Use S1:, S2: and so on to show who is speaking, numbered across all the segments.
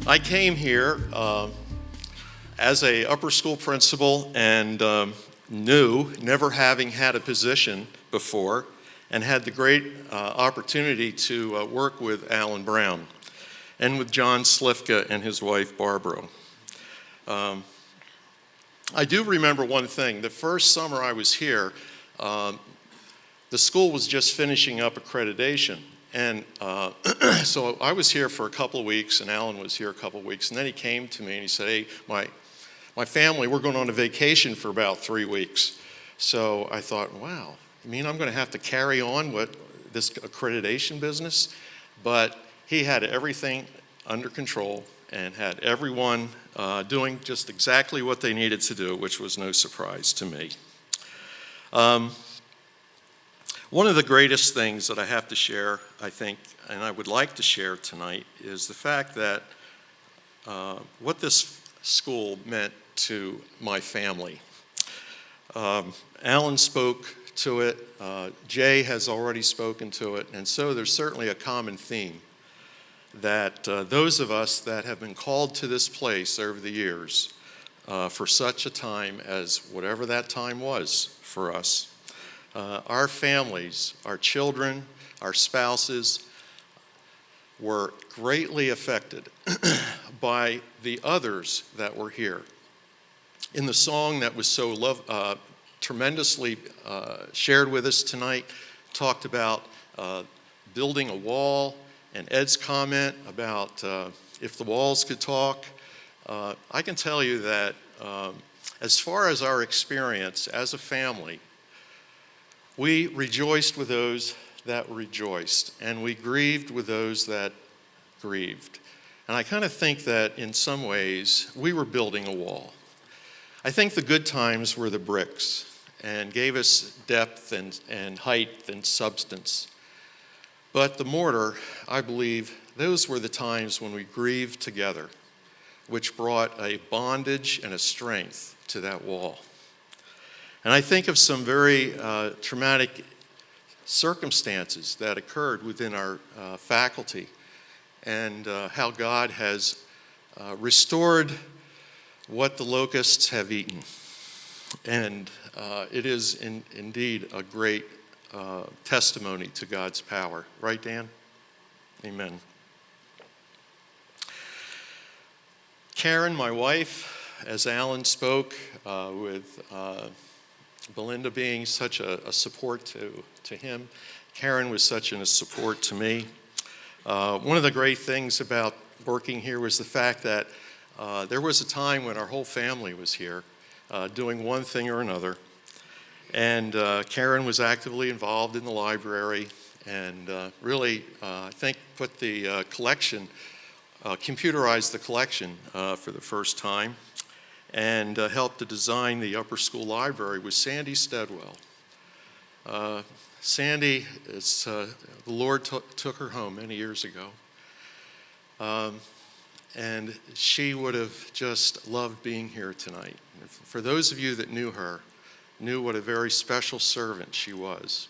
S1: I came here as a upper school principal and new, never having had a position before, and had the great opportunity to work with Alan Brown and with John Slifka and his wife Barbara. I do remember one thing. The first summer I was here, the school was just finishing up accreditation. And so I was here for a couple of weeks, and Alan was here a couple of weeks. And then he came to me and he said, hey, my family, we're going on a vacation for about 3 weeks. So I thought, wow, you mean I'm going to have to carry on this accreditation business? But he had everything under control and had everyone doing just exactly what they needed to do, which was no surprise to me. One of the greatest things that I have to share, I think, and I would like to share tonight, is the fact that what this school meant to my family. Alan spoke to it, Jay has already spoken to it, and so there's certainly a common theme that those of us that have been called to this place over the years for such a time as whatever that time was for us, our families, our children, our spouses were greatly affected by the others that were here. In the song that was so tremendously shared with us tonight, talked about building a wall, and Ed's comment about if the walls could talk. I can tell you that as far as our experience as a family, we rejoiced with those that rejoiced, and we grieved with those that grieved. And I kind of think that in some ways, we were building a wall. I think the good times were the bricks and gave us depth and height and substance. But the mortar, I believe, those were the times when we grieved together, which brought a bondage and a strength to that wall. And I think of some very traumatic circumstances that occurred within our faculty and how God has restored what the locusts have eaten. And it is indeed a great testimony to God's power. Right, Dan? Amen. Karen, my wife, as Alan spoke, with Belinda being such a support to him, Karen was such a support to me. One of the great things about working here was the fact that there was a time when our whole family was here doing one thing or another. And Karen was actively involved in the library and really, I think, put the collection, computerized the collection for the first time, and helped to design the upper school library with Sandy Steadwell. Sandy, the Lord took her home many years ago. And she would have just loved being here tonight. For those of you that knew her, knew what a very special servant she was,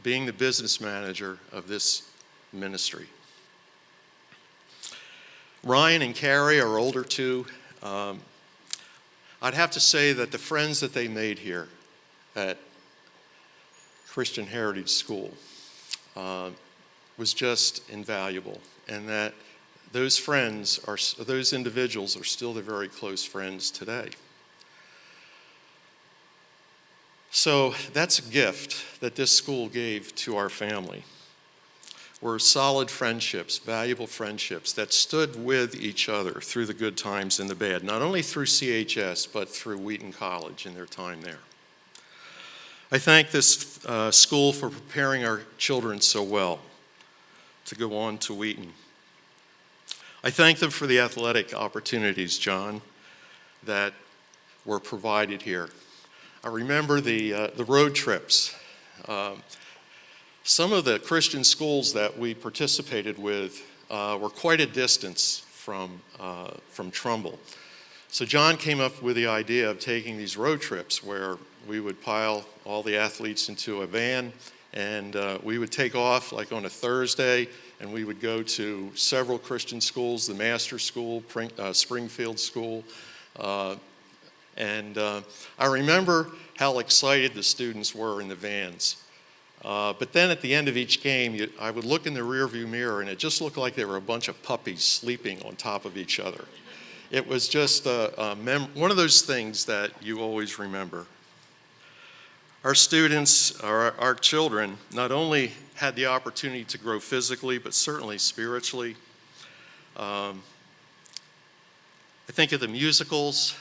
S1: being the business manager of this ministry. Ryan and Carrie are older too. I'd have to say that the friends that they made here at Christian Heritage School was just invaluable, and that those friends those individuals are still the very close friends today. So that's a gift that this school gave to our family. Were solid friendships, valuable friendships that stood with each other through the good times and the bad, not only through CHS, but through Wheaton College in their time there. I thank this school for preparing our children so well to go on to Wheaton. I thank them for the athletic opportunities, John, that were provided here. I remember the road trips. Some of the Christian schools that we participated with were quite a distance from Trumbull. So John came up with the idea of taking these road trips where we would pile all the athletes into a van And we would take off like on a Thursday, and we would go to several Christian schools, the Master School, Springfield School. And I remember how excited the students were in the vans. But then at the end of each game, I would look in the rearview mirror, and it just looked like there were a bunch of puppies sleeping on top of each other. It was just one of those things that you always remember. Our students, our children, not only had the opportunity to grow physically, but certainly spiritually. I think of the musicals,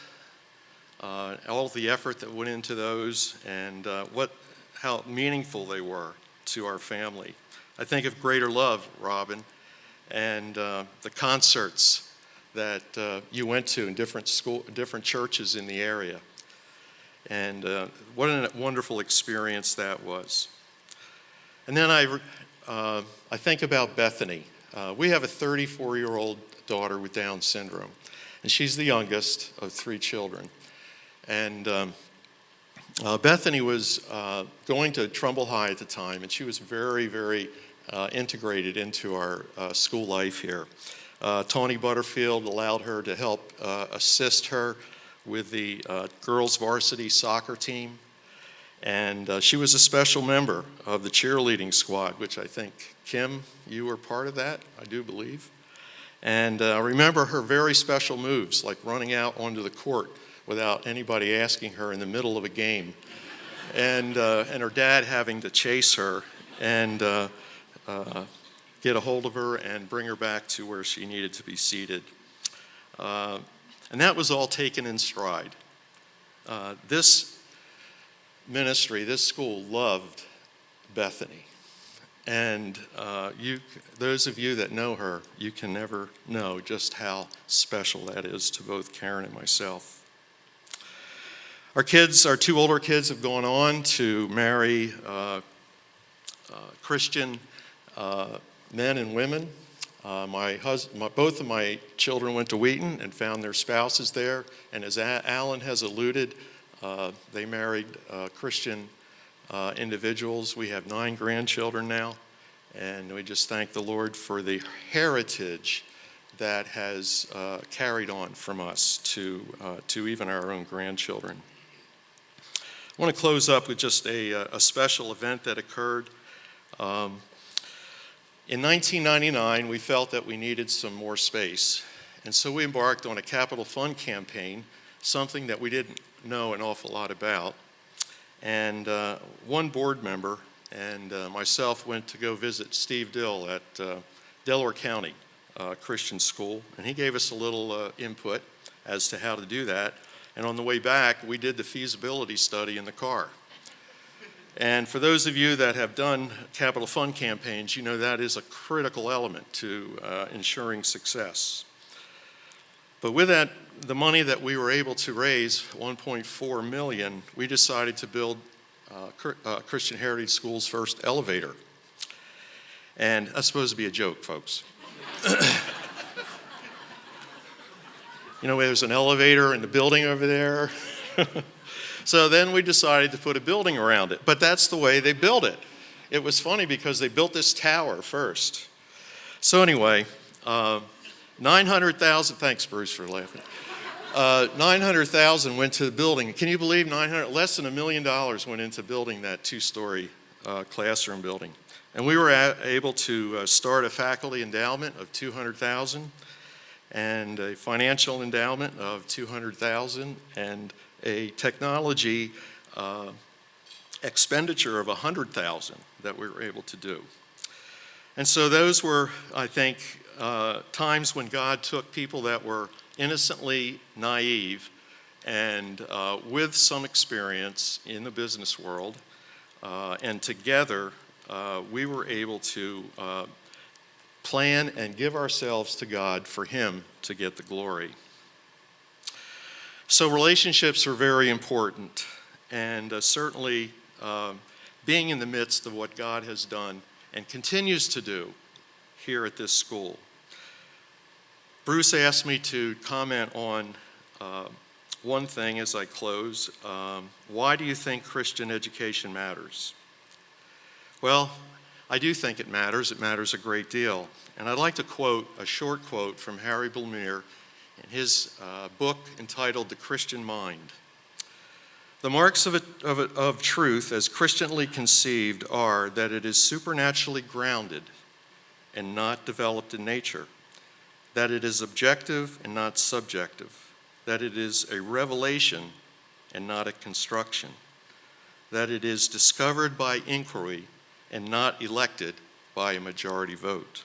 S1: all the effort that went into those, and how meaningful they were to our family. I think of Greater Love, Robin, and the concerts that you went to in different churches in the area. And what a wonderful experience that was. And then I think about Bethany. We have a 34-year-old daughter with Down syndrome, and she's the youngest of 3 children. And Bethany was going to Trumbull High at the time, and she was very, very integrated into our school life here. Tony Butterfield allowed her to help assist her with the girls' varsity soccer team. And she was a special member of the cheerleading squad, which I think, Kim, you were part of that, I do believe. And I remember her very special moves, like running out onto the court without anybody asking her in the middle of a game. And her dad having to chase her and get a hold of her and bring her back to where she needed to be seated. And that was all taken in stride. This ministry, this school loved Bethany. And those of you that know her, you can never know just how special that is to both Karen and myself. Our 2 older kids have gone on to marry Christian men and women. Both of my children went to Wheaton and found their spouses there. And as Alan has alluded, they married Christian individuals. We have 9 grandchildren now, and we just thank the Lord for the heritage that has carried on from us to even our own grandchildren. I want to close up with just a special event that occurred. In 1999, we felt that we needed some more space, and so we embarked on a capital fund campaign, something that we didn't know an awful lot about. And one board member and myself went to go visit Steve Dill at Delaware County Christian School, and he gave us a little input as to how to do that. And on the way back, we did the feasibility study in the car. And for those of you that have done capital fund campaigns, you know that is a critical element to ensuring success. But with that, the money that we were able to raise, $1.4 million, we decided to build Christian Heritage School's first elevator. And that's supposed to be a joke, folks. You know, there's an elevator in the building over there. So then we decided to put a building around it. But that's the way they built it. It was funny because they built this tower first. So anyway, 900,000, thanks Bruce for laughing. 900,000 went to the building. Can you believe less than $1 million went into building that 2-story classroom building. And we were able to start a faculty endowment of $200,000 and a financial endowment of $200,000 and a technology expenditure of $100,000 that we were able to do. And so those were, I think, times when God took people that were innocently naive and with some experience in the business world, and together we were able to plan and give ourselves to God for Him to get the glory. So relationships are very important, and certainly being in the midst of what God has done and continues to do here at this school. Bruce asked me to comment on one thing as I close. Why do you think Christian education matters? Well, I do think it matters. It matters a great deal. And I'd like to quote a short quote from Harry Blumiere in his book entitled The Christian Mind. The marks of truth as Christianly conceived are that it is supernaturally grounded and not developed in nature, that it is objective and not subjective, that it is a revelation and not a construction, that it is discovered by inquiry and not elected by a majority vote,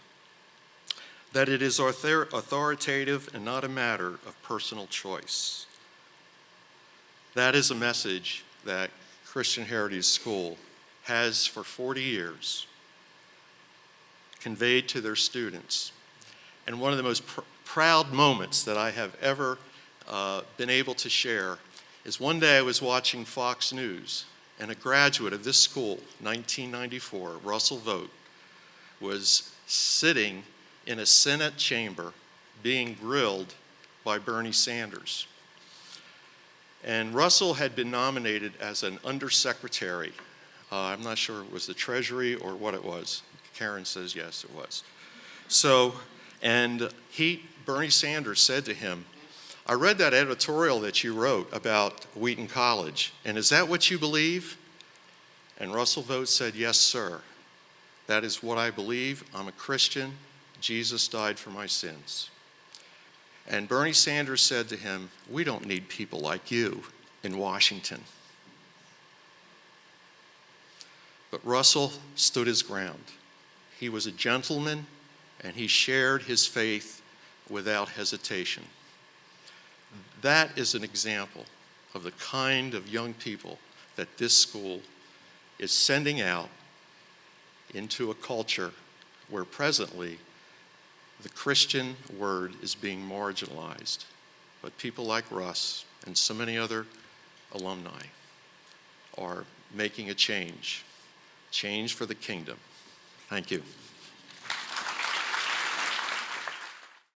S1: that it is authoritative and not a matter of personal choice. That is a message that Christian Heritage School has for 40 years conveyed to their students. And one of the most proud moments that I have ever been able to share is one day I was watching Fox News, and a graduate of this school, 1994, Russell Vogt, was sitting in a Senate chamber being grilled by Bernie Sanders. And Russell had been nominated as an undersecretary. I'm not sure it was the Treasury or what it was. Karen says yes, it was. So, and Bernie Sanders said to him, I read that editorial that you wrote about Wheaton College, and is that what you believe? And Russell Vogt said, yes, sir. That is what I believe. I'm a Christian. Jesus died for my sins. And Bernie Sanders said to him, we don't need people like you in Washington. But Russell stood his ground. He was a gentleman, and he shared his faith without hesitation. That is an example of the kind of young people that this school is sending out into a culture where presently the Christian word is being marginalized. But people like Russ and so many other alumni are making a change for the kingdom. Thank you.